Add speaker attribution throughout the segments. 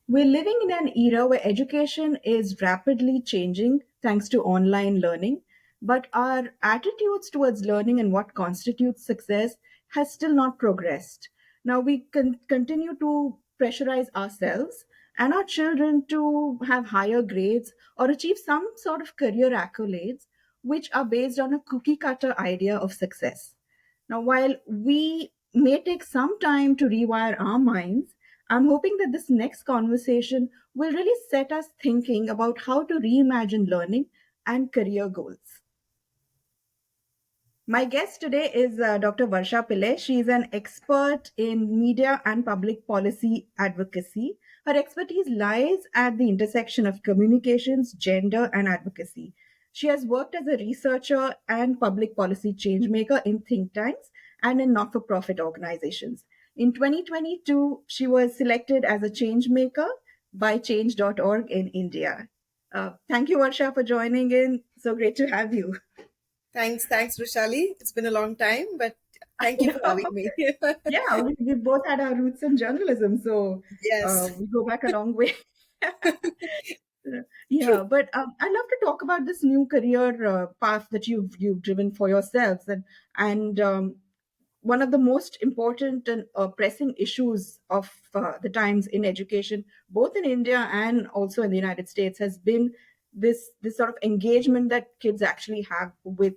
Speaker 1: We're living in an era where education is rapidly changing thanks to online learning, but our attitudes towards learning and what constitutes success has still not progressed. Now, we continue to pressurize ourselves and our children to have higher grades or achieve some sort of career accolades, which are based on a cookie cutter idea of success. Now, while we may take some time to rewire our minds, I'm hoping that this next conversation will really set us thinking about how to reimagine learning and career goals. My guest today is Dr. Varsha Pillai. She is an expert in media and public policy advocacy. Her expertise lies at the intersection of communications, gender, and advocacy. She has worked as a researcher and public policy changemaker in think tanks and in not for profit organizations. In 2022, she was selected as a changemaker by change.org in India. Thank you, Varsha, for joining in. So great to have you.
Speaker 2: Thanks, Vrushali. It's been a long time, but thank you for having me.
Speaker 1: Yeah, we both had our roots in journalism, so
Speaker 2: Yes,
Speaker 1: we go back a long way.
Speaker 2: true.
Speaker 1: Yeah, but I'd love to talk about this new career path that you've driven for yourselves, and one of the most important and pressing issues of the times in education, both in India and also in the United States, has been this sort of engagement that kids actually have with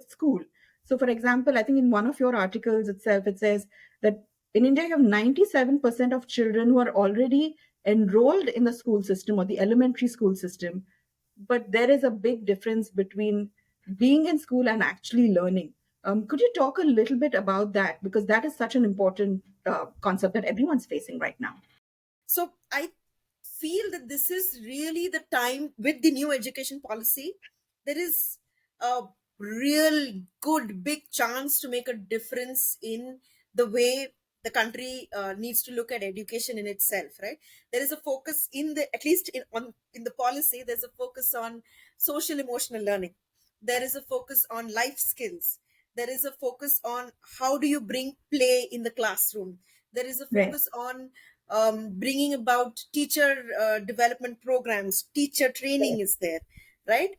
Speaker 1: school. So, for example, I think in one of your articles itself, it says that in India, you have 97% of children who are already enrolled in the school system or the elementary school system, but there is a big difference between being in school and actually learning. Could you talk a little bit about that? Because that is such an important concept that everyone's facing right now.
Speaker 2: So I feel that this is really the time with the new education policy. There is a real good big chance to make a difference in the way the country needs to look at education in itself, right? There is a focus in the at least in the policy. There's a focus on social emotional learning. There is a focus on life skills. There is a focus on how do you bring play in the classroom. There is a
Speaker 1: Right.
Speaker 2: focus on bringing about teacher development programs. Teacher training
Speaker 1: Right.
Speaker 2: is there, right?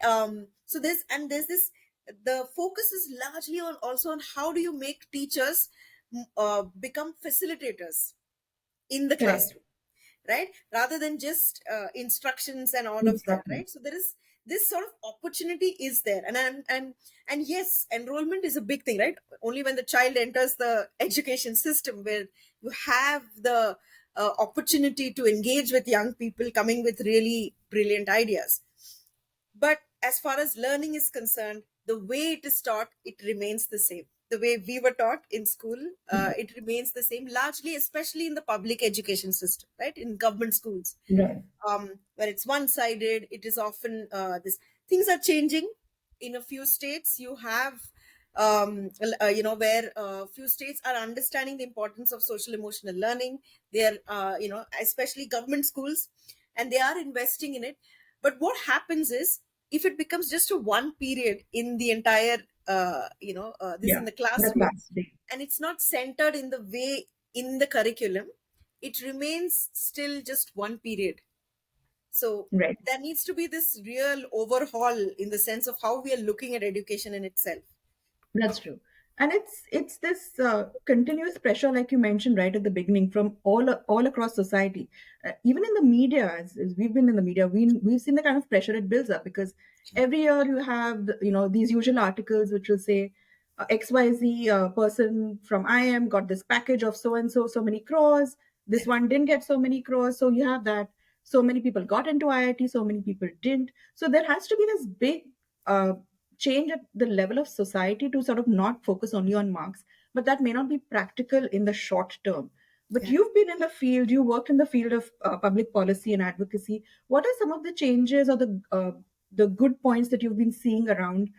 Speaker 2: So there's this. The focus is largely on also on how do you make teachers become facilitators in the
Speaker 1: Correct.
Speaker 2: classroom, right, rather than just instructions and all of that,
Speaker 1: Instruction.
Speaker 2: right? So there is this sort of opportunity is there, and yes, enrollment is a big thing, right? Only when the child enters the education system where you have the opportunity to engage with young people coming with really brilliant ideas. But as far as learning is concerned, the way it is taught, it remains the same. The way we were taught in school, it remains the same, largely, especially in the public education system, right? In government schools,
Speaker 1: Right.
Speaker 2: where it's one-sided. It is often this. Things are changing. In a few states, you have, where few states are understanding the importance of social emotional learning. They are, especially government schools, and they are investing in it. But what happens is, if it becomes just a one period in the entire, this
Speaker 1: Yeah.
Speaker 2: in the
Speaker 1: The
Speaker 2: classroom,
Speaker 1: class day.
Speaker 2: and it's not centered in the way in the curriculum, it remains still just one period. So
Speaker 1: Right.
Speaker 2: there needs to be this real overhaul in the sense of how we are looking at education in itself.
Speaker 1: That's true. And it's this continuous pressure, like you mentioned right at the beginning, from all across society, even in the media. As we've been in the media, we've seen the kind of pressure it builds up because every year you have these usual articles which will say XYZ person from IM got this package of so and so so many crores. This one didn't get so many crores, so you have that. So many people got into IIT, so many people didn't. So there has to be this big uh, change at the level of society to sort of not focus only on marks, but that may not be practical in the short term. But
Speaker 2: Yeah.
Speaker 1: you've been in the field, you worked in the field of public policy and advocacy. What are some of the changes or the good points that you've been seeing around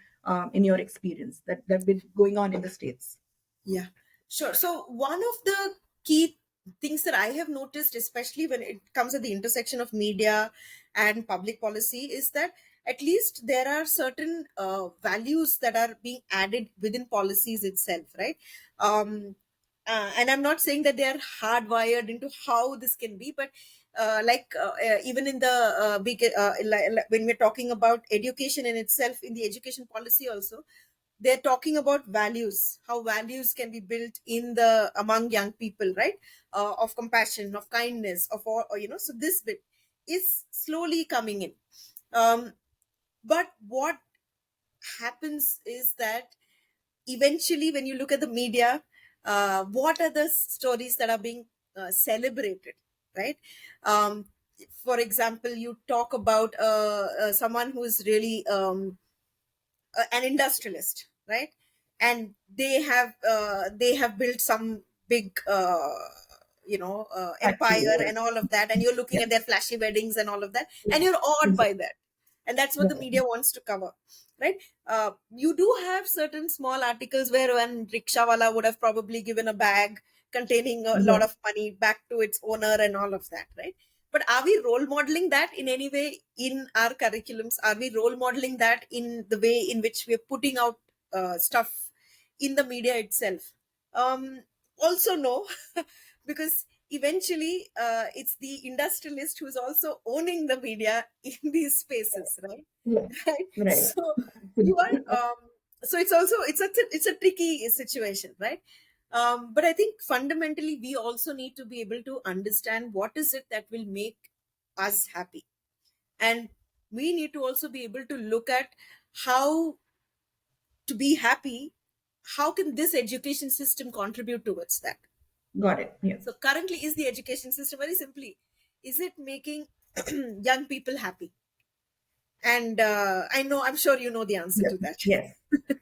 Speaker 1: in your experience that have been going on in the States?
Speaker 2: Yeah, sure. So one of the key things that I have noticed, especially when it comes at the intersection of media and public policy, is that at least there are certain values that are being added within policies itself, right? And I'm not saying that they are hardwired into how this can be, but even in the when we're talking about education in itself, in the education policy also, they're talking about values, how values can be built in the among young people, right? Of compassion, of kindness, of all, so this bit is slowly coming in. um, but what happens is that eventually when you look at the media, what are the stories that are being celebrated, right? um, for example, you talk about someone who is really an industrialist, right? And they have built some big
Speaker 1: Factory
Speaker 2: empire
Speaker 1: or
Speaker 2: and all of that, and you're looking
Speaker 1: yeah,
Speaker 2: at their flashy weddings and all of that, and
Speaker 1: yeah,
Speaker 2: you're awed by
Speaker 1: exactly.
Speaker 2: that. And that's what the
Speaker 1: Right.
Speaker 2: media wants to cover, right? You do have certain small articles where one rickshawala would have probably given a bag containing a lot
Speaker 1: Yeah,
Speaker 2: of money back to its owner and all of that, right? But are we role modeling that in any way in our curriculums? Are we role modeling that in the way in which we're putting out stuff in the media itself? Also no, because eventually it's the industrialist who's also owning the media in these spaces, right?
Speaker 1: yeah,
Speaker 2: Right.
Speaker 1: right.
Speaker 2: So you are
Speaker 1: Absolutely.
Speaker 2: so it's also it's a tricky situation, right? But I think fundamentally we also need to be able to understand what is it that will make us happy, and we need to also be able to look at how to be happy. How can this education system contribute towards that?
Speaker 1: Got it. Yeah.
Speaker 2: So currently, is the education system, very simply, is it making young people happy? And I'm sure you know the answer
Speaker 1: Yes.
Speaker 2: to that.
Speaker 1: Yes.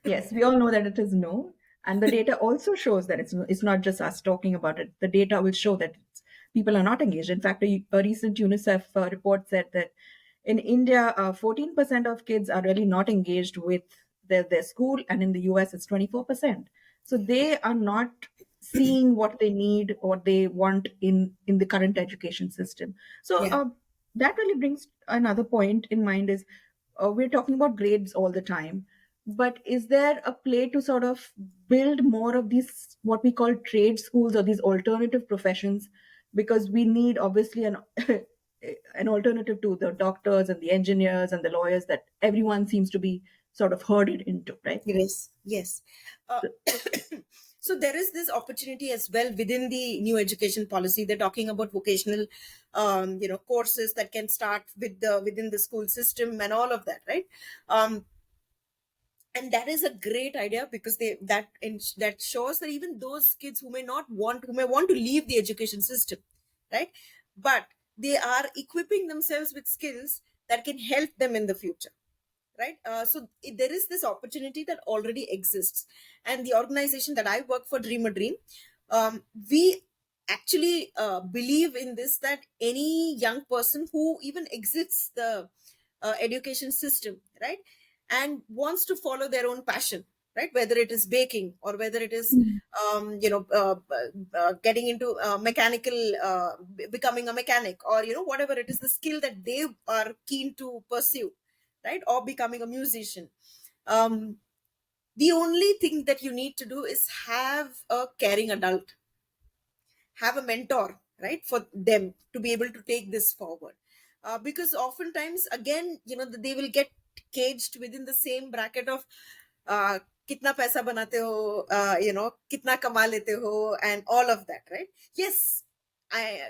Speaker 1: Yes. We all know that it is no. And the data also shows that it's not just us talking about it. The data will show that people are not engaged. In fact, a recent UNICEF report said that in India, 14% of kids are really not engaged with their school, and in the US, it's 24%. So they are not seeing what they need or they want in the current education system. So
Speaker 2: Yeah.
Speaker 1: that really brings another point in mind is we're talking about grades all the time, but is there a play to sort of build more of these what we call trade schools or these alternative professions, because we need obviously an an alternative to the doctors and the engineers and the lawyers that everyone seems to be sort of herded into, right?
Speaker 2: Yes, yes. Uh, so there is this opportunity as well within the new education policy. They're talking about vocational, courses that can start within the school system and all of that, right? Um, and that is a great idea, because that shows that even those kids who may want to leave the education system, right? But they are equipping themselves with skills that can help them in the future, right? There is this opportunity that already exists, and the organization that I work for, Dream a Dream, we actually believe in this, that any young person who even exits the education system, right, and wants to follow their own passion, right, whether it is baking or whether it is getting into mechanical, becoming a mechanic, or whatever it is, the skill that they are keen to pursue, right, or becoming a musician. um, the only thing that you need to do is have a caring adult, have a mentor, right, for them to be able to take this forward. Because oftentimes, again, they will get caged within the same bracket of uh, kitna paisa banate ho, kitna kama lete ho, and all of that, right? Yes,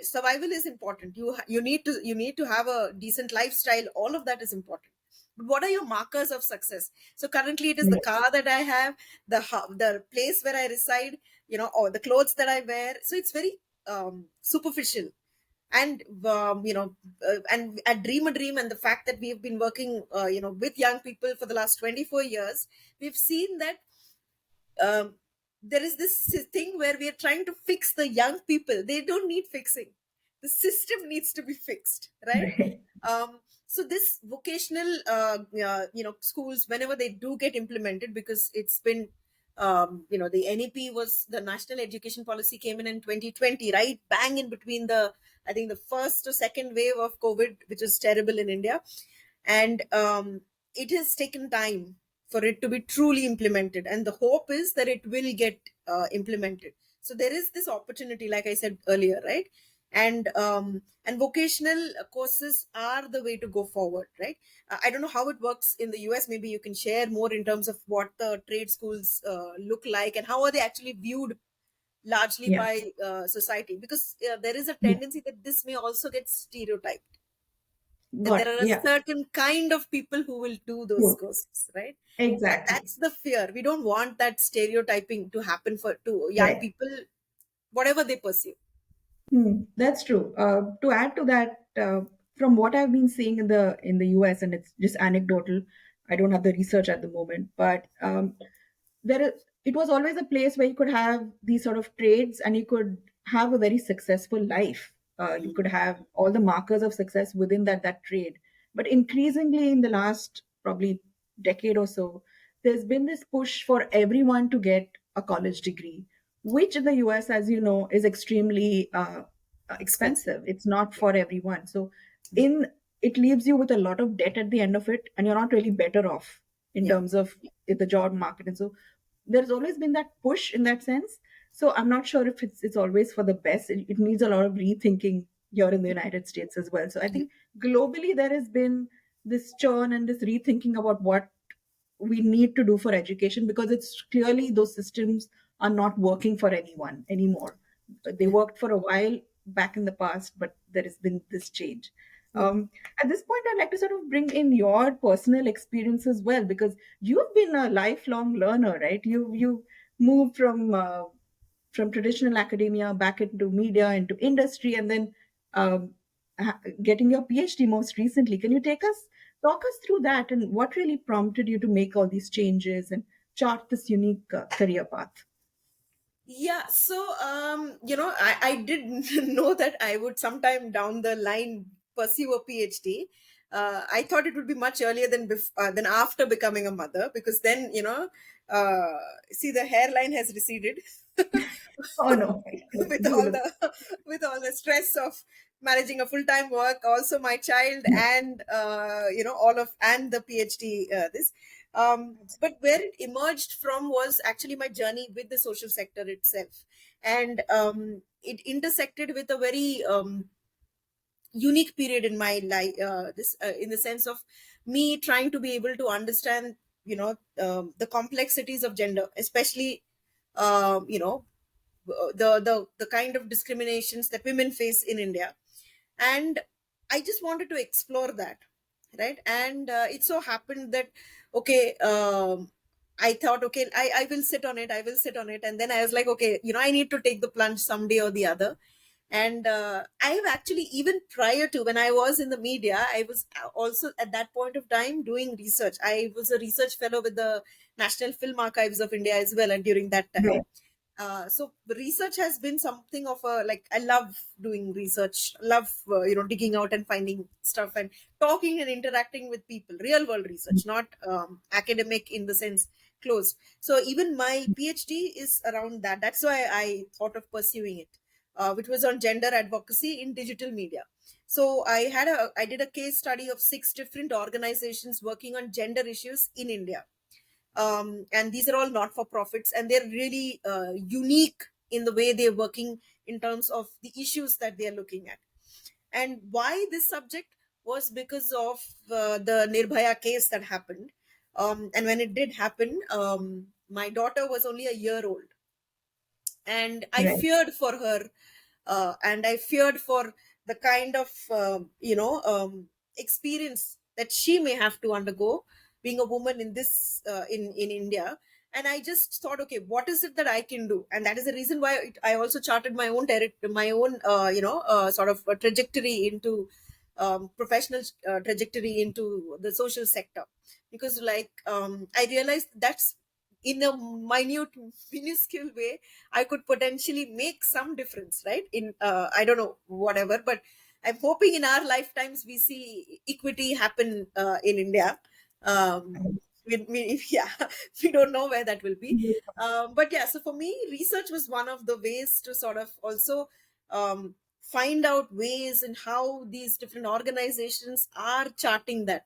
Speaker 2: survival is important. You need to have a decent lifestyle. All of that is important. But what are your markers of success? So currently, it is the
Speaker 1: Yeah.
Speaker 2: car that I have, the place where I reside, or the clothes that I wear. So it's very superficial. And and at Dream a Dream, and the fact that we've been working with young people for the last 24 years, we've seen that um, there is this thing where we are trying to fix the young people. They don't need fixing. The system needs to be fixed, right?
Speaker 1: Right.
Speaker 2: So this vocational schools, whenever they do get implemented, because it's been the NEP was the national education policy came in 2020, right, bang in between the, I think, the first or second wave of COVID, which is terrible in India. And it has taken time for it to be truly implemented, and the hope is that it will get implemented. So there is this opportunity, like I said earlier, right? And vocational courses are the way to go forward, right? I don't know how it works in the US. Maybe you can share more in terms of what the trade schools look like, and how are they actually viewed largely
Speaker 1: Yeah.
Speaker 2: by society, because there is a
Speaker 1: Yeah.
Speaker 2: tendency that this may also get stereotyped, that
Speaker 1: Got
Speaker 2: there
Speaker 1: it.
Speaker 2: are a
Speaker 1: Yeah.
Speaker 2: certain kind of people who will do those
Speaker 1: True.
Speaker 2: courses, right? And
Speaker 1: Exactly.
Speaker 2: that's the fear. We don't want that stereotyping to happen for to young
Speaker 1: Right.
Speaker 2: people, whatever they pursue.
Speaker 1: That's true. To add to that, from what I've been seeing in the US, and it's just anecdotal. I don't have the research at the moment, but there is, it was always a place where you could have these sort of trades, and you could have a very successful life. You could have all the markers of success within that trade. But increasingly, in the last probably decade or so, there's been this push for everyone to get a college degree, which in the US, as you know, is extremely
Speaker 2: Expensive.
Speaker 1: expensive. It's not
Speaker 2: Yeah.
Speaker 1: for everyone. So in it leaves you with a lot of debt at the end of it, and you're not really better off in
Speaker 2: Yeah.
Speaker 1: terms of the job market. And so there's always been that push in that sense. So I'm not sure if it's always for the best. It needs a lot of rethinking here in the United States as well. So I
Speaker 2: Yeah.
Speaker 1: think globally there has been this churn and this rethinking about what we need to do for education, because it's clearly those systems are not working for anyone anymore. They
Speaker 2: Yeah.
Speaker 1: worked for a while back in the past, but there has been this change.
Speaker 2: Hmm.
Speaker 1: At this point, I'd like to sort of bring in your personal experience as well, because you've been a lifelong learner, right? You moved from traditional academia back into media, into industry, and then getting your PhD most recently. Can you talk us through that, and what really prompted you to make all these changes and chart this unique career path?
Speaker 2: Yeah, so I didn't know that I would sometime down the line pursue a PhD. I thought it would be much earlier than after becoming a mother, because then see, the hairline has receded
Speaker 1: Oh no,
Speaker 2: with
Speaker 1: you
Speaker 2: all
Speaker 1: look
Speaker 2: the with all the stress of managing a full time work, also my child, and all of and the PhD. This But where it emerged from was actually my journey with the social sector itself, and it intersected with a very unique period in my life, this in the sense of me trying to be able to understand the complexities of gender, especially the kind of discriminations that women face in India. And I just wanted to explore that, right? And it so happened that, okay, I thought, okay, I will sit on it, I will sit on it. And then I was like, okay, I need to take the plunge someday or the other. And I've actually, even prior to when I was in the media, I was also at that point of time doing research. I was a research fellow with the National Film Archives of India as well, and during that time.
Speaker 1: right.
Speaker 2: So research has been something of a, like, I love doing research, love digging out and finding stuff and talking and interacting with people, real world research, not academic in the sense closed. So even my PhD is around that. That's why I thought of pursuing it, which was on gender advocacy in digital media. So I did a case study of 6 different organizations working on gender issues in India, and these are all not for profits, and they're really unique in the way they're working in terms of the issues that they're looking at. And why this subject was because of the Nirbhaya case that happened. And when it did happen, my daughter was only a year old, and I
Speaker 1: Right.
Speaker 2: feared for her, and I feared for the kind of experience that she may have to undergo being a woman in this in India. And I just thought, okay, what is it that I can do? And that is the reason why I also charted my own my own sort of a trajectory into professional trajectory into the social sector, because like I realized that's in a minute minuscule way I could potentially make some difference, right? In I don't know, whatever, but I'm hoping in our lifetimes we see equity happen in India. Yeah, we don't know where that will be. But yeah, so for me, research was one of the ways to sort of also find out ways and how these different organizations are charting that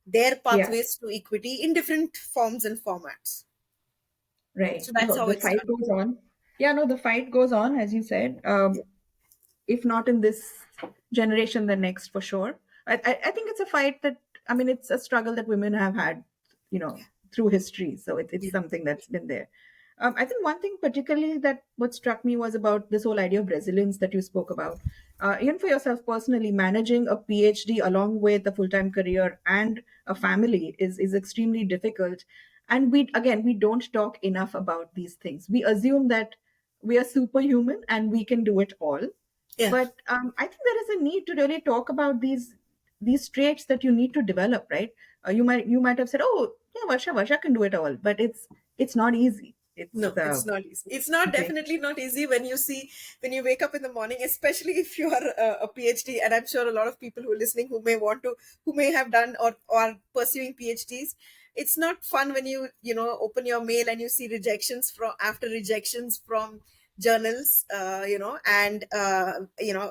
Speaker 2: their
Speaker 1: Yeah.
Speaker 2: pathways to equity in different forms and formats.
Speaker 1: Right.
Speaker 2: So that's
Speaker 1: No,
Speaker 2: how
Speaker 1: the
Speaker 2: it
Speaker 1: fight
Speaker 2: started.
Speaker 1: goes on. Yeah, no, the fight goes on, as you said. if not in this generation, the next for sure. I think it's a fight that, I mean, it's a struggle that women have had, through history. So it's
Speaker 2: Yeah.
Speaker 1: something that's been there. I think one thing particularly that what struck me was about this whole idea of resilience that you spoke about. Even for yourself personally, managing a PhD along with a full-time career and a family is extremely difficult. And we don't talk enough about these things. We assume that we are superhuman and we can do it all,
Speaker 2: Yeah.
Speaker 1: but I think there is a need to really talk about these traits that you need to develop, right? You might have said, "Oh, yeah, Varsha can do it all," but it's not easy.
Speaker 2: No, it's not easy. It's not
Speaker 1: Okay.
Speaker 2: definitely not easy when you see, when you wake up in the morning, especially if you are a PhD. And I'm sure a lot of people who are listening who may want to, who may have done or are pursuing PhDs. It's not fun when you open your mail and you see rejections from after rejections from journals, and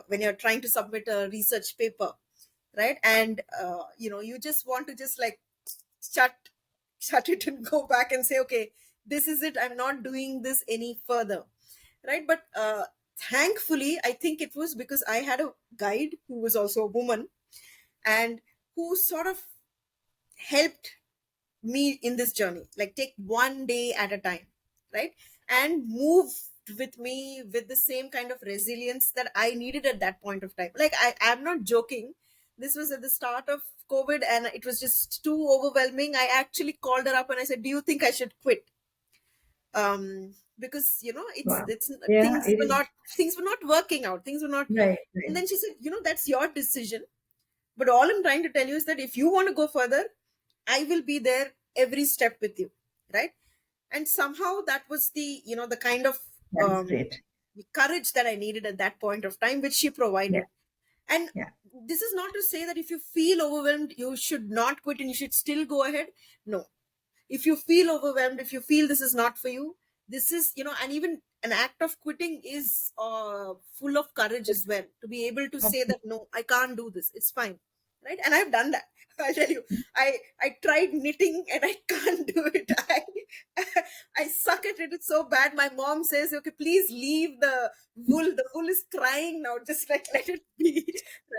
Speaker 2: when you're trying to submit a research paper, right? And you just want to just like shut shut it and go back and say, okay, this is it, I'm not doing this any further, right? But thankfully, I think it was because I had a guide who was also a woman, and who sort of helped me in this journey, like take one day at a time, right? And move with me with the same kind of resilience that I needed at that point of time. Like, I'm not joking, this was at the start of COVID and it was just too overwhelming. I actually called her up and I said, do you think I should quit? Because it's
Speaker 1: Wow.
Speaker 2: it's
Speaker 1: Yeah,
Speaker 2: things
Speaker 1: it
Speaker 2: were
Speaker 1: is.
Speaker 2: not working out, things were not.
Speaker 1: Right,
Speaker 2: And
Speaker 1: right.
Speaker 2: then she said, that's your decision, but all I'm trying to tell you is that if you want to go further, I will be there every step with you, right? And somehow that was the kind of
Speaker 1: That is great.
Speaker 2: courage that I needed at that point of time, which she
Speaker 1: Yeah,
Speaker 2: provided. And
Speaker 1: yeah.
Speaker 2: this is not to say that if you feel overwhelmed, you should not quit and you should still go ahead. No, if you feel overwhelmed, if you feel this is not for you, this is, and even an act of quitting is full of courage as well, to be able to say that no, I can't do this, it's fine, right? And I've done that. I'll tell you, I tried knitting and I can't do it. I suck at it, it's so bad. My mom says, okay, please leave the wool is crying now, just like let it be.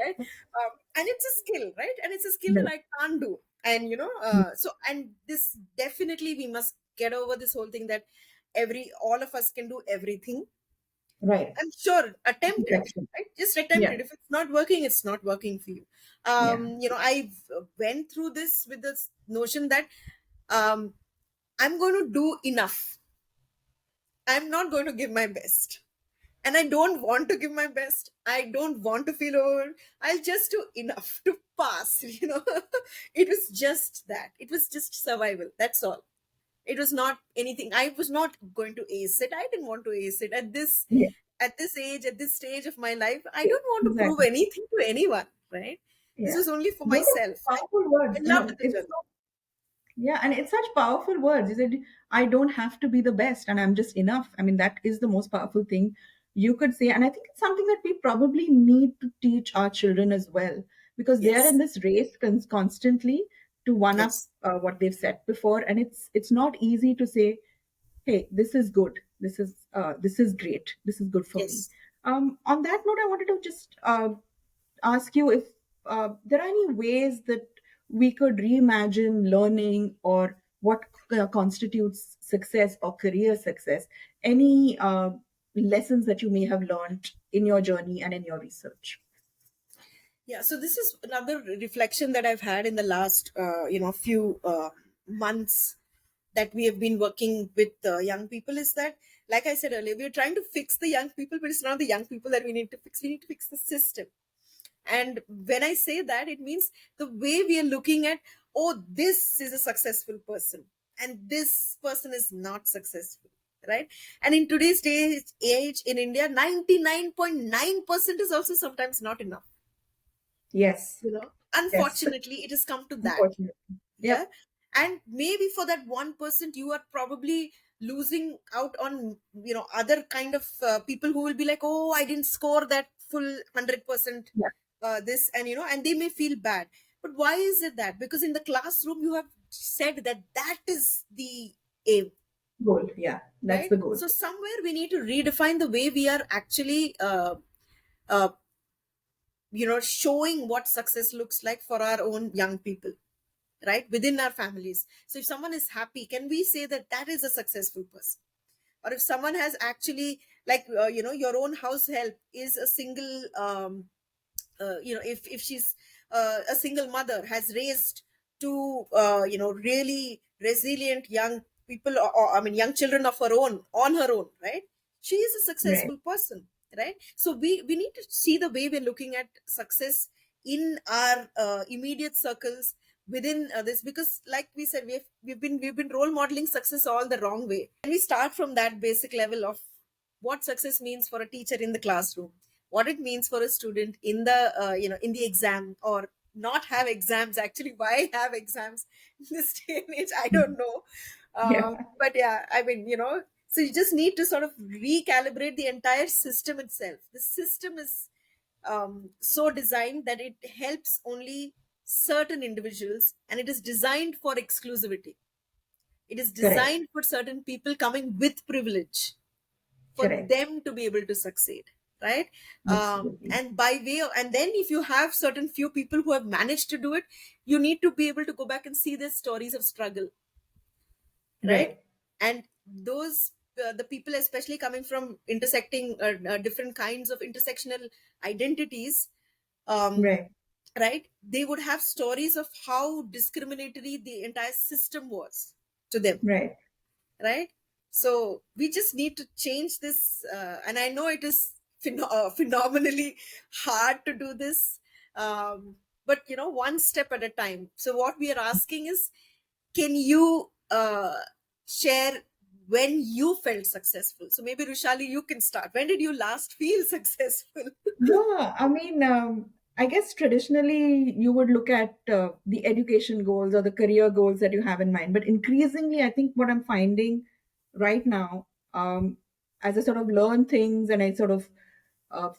Speaker 2: Right? And it's a skill, right? And it's a skill that
Speaker 1: No,
Speaker 2: I can't do. And so, and this definitely, we must get over this whole thing that every all of us can do everything.
Speaker 1: right.
Speaker 2: I'm sure, attempt it,
Speaker 1: Perfection.
Speaker 2: right? Just attempt
Speaker 1: Yeah,
Speaker 2: it. If it's not working, it's not working for you.
Speaker 1: yeah,
Speaker 2: I've went through this with this notion that um I'm going to do enough, I'm not going to give my best, and I don't want to give my best, I don't want to feel over, I'll just do enough to pass. It was just that, it was just survival, that's all. It was not anything, I was not going to ace it, I didn't want to ace it
Speaker 1: yeah,
Speaker 2: at this age, at this stage of my life. I
Speaker 1: yeah,
Speaker 2: don't want to prove
Speaker 1: exactly.
Speaker 2: anything to anyone, right? This
Speaker 1: Yeah.
Speaker 2: was only for
Speaker 1: Those
Speaker 2: myself.
Speaker 1: are powerful words.
Speaker 2: I loved the
Speaker 1: It's
Speaker 2: journey.
Speaker 1: Yeah, and it's such powerful words. You said, I don't have to be the best and I'm just enough. I mean, that is the most powerful thing you could say. And I think it's something that we probably need to teach our children as well, because they are in
Speaker 2: Yes,
Speaker 1: this race constantly to one up
Speaker 2: yes,
Speaker 1: what they've said before. And it's not easy to say, hey, this is good. This is great. This is good for me.
Speaker 2: yes.
Speaker 1: On that note, I wanted to just ask you if there are any ways that we could reimagine learning, or what constitutes success or career success. Any lessons that you may have learned in your journey and in your research?
Speaker 2: Yeah, so this is another reflection that I've had in the last, few months that we have been working with young people, is that, like I said earlier, we're trying to fix the young people, but it's not the young people that we need to fix. We need to fix the system. And when I say that, it means the way we are looking at, oh, this is a successful person and this person is not successful, right? And in today's age in India, 99.9% is also sometimes not enough.
Speaker 1: Yes. Yes.
Speaker 2: Unfortunately, it has come to that.
Speaker 1: Unfortunately.
Speaker 2: Yeah.
Speaker 1: Yep.
Speaker 2: And maybe for that 1%, you are probably losing out on other kind of people who will be like, oh, I didn't score that full 100%
Speaker 1: Yeah.
Speaker 2: this, and and they may feel bad. But why is it that? Because in the classroom you have said that that is the aim,
Speaker 1: Goal. Yeah. That's
Speaker 2: right?
Speaker 1: the goal.
Speaker 2: So somewhere we need to redefine the way we are actually uh, showing what success looks like for our own young people, right, within our families. So if someone is happy, can we say that that is a successful person? Or if someone has actually, like, your own house help is a single, if she's a single mother, has raised two really resilient young people, or I mean young children of her own, on her own, right, she is a
Speaker 1: Right.
Speaker 2: successful person, right? So we need to see the way we're looking at success in our immediate circles, within this, because like we said, we've been role modeling success all the wrong way. And we start from that basic level of what success means for a teacher in the classroom, what it means for a student in the in the exam, or not have exams. Actually, why have exams in this day and age, I don't know.
Speaker 1: Yeah.
Speaker 2: But yeah, I mean, so you just need to sort of recalibrate the entire system itself. The system is so designed that it helps only certain individuals, and it is designed for exclusivity. It is
Speaker 1: Correct.
Speaker 2: designed for certain people coming with privilege, for
Speaker 1: Correct.
Speaker 2: them to be able to succeed, right?
Speaker 1: Absolutely.
Speaker 2: And by way of, and then if you have certain few people who have managed to do it, you need to be able to go back and see their stories of struggle, right?
Speaker 1: Right.
Speaker 2: And those the people, especially coming from intersecting different kinds of intersectional identities, um,
Speaker 1: Right.
Speaker 2: right, they would have stories of how discriminatory the entire system was to them,
Speaker 1: Right.
Speaker 2: right? So we just need to change this, and I know it is phenomenally hard to do this, but one step at a time. So what we are asking is, can you share when you felt successful? So maybe Rushali, you can start. When did you last feel successful?
Speaker 1: Yeah, I mean, I guess traditionally you would look at the education goals or the career goals that you have in mind. But increasingly, I think what I'm finding right now, as I sort of learn things and I sort of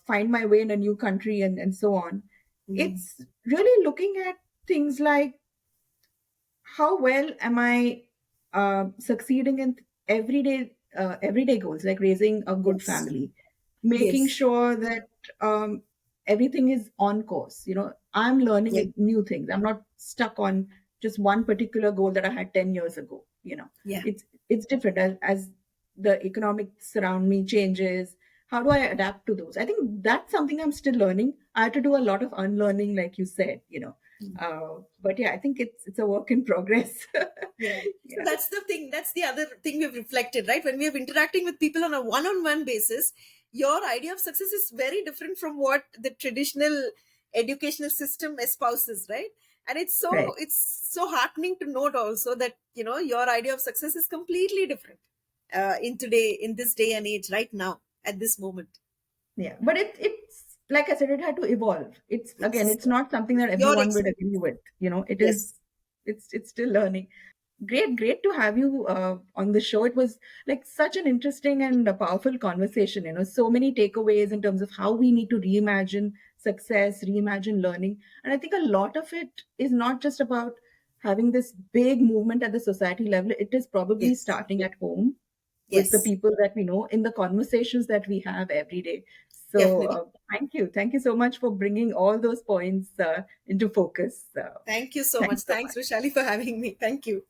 Speaker 1: find my way in a new country and so on,
Speaker 2: Mm.
Speaker 1: it's really looking at things like how well am I succeeding in everyday goals, like raising a good
Speaker 2: Yes.
Speaker 1: family, making
Speaker 2: Yes.
Speaker 1: sure that um, everything is on course. I'm
Speaker 2: Yeah.
Speaker 1: learning new things. I'm not stuck on just one particular goal that I had 10 years ago.
Speaker 2: Yeah.
Speaker 1: It's different as the economics around me changes. How do I adapt to those? I think that's something I'm still learning. I had to do a lot of unlearning, like you said. But yeah, I think it's a work in progress.
Speaker 2: Yeah. So
Speaker 1: Yeah.
Speaker 2: that's the thing. That's the other thing we've reflected, right? When we're interacting with people on a one-on-one basis, your idea of success is very different from what the traditional educational system espouses, right? And
Speaker 1: Right.
Speaker 2: it's so heartening to note also that your idea of success is completely different in this day and age, right now, at this moment.
Speaker 1: Yeah. But it's like I said, it had to evolve. It's again,
Speaker 2: Yes.
Speaker 1: it's not something that
Speaker 2: You're
Speaker 1: everyone would
Speaker 2: exactly.
Speaker 1: agree with. It is.
Speaker 2: Yes.
Speaker 1: It's still learning. Great to have you on the show. It was like such an interesting and a powerful conversation. So many takeaways in terms of how we need to reimagine success, reimagine learning. And I think a lot of it is not just about having this big movement at the society level. It is probably
Speaker 2: Yes.
Speaker 1: starting at home with the
Speaker 2: Yes.
Speaker 1: people that we know in the conversations that we have every day. So
Speaker 2: Definitely.
Speaker 1: thank you so much for bringing all those points into focus.
Speaker 2: Thank you so much.
Speaker 1: Thanks so
Speaker 2: Thanks,
Speaker 1: much.
Speaker 2: Vishali, for having me. Thank you.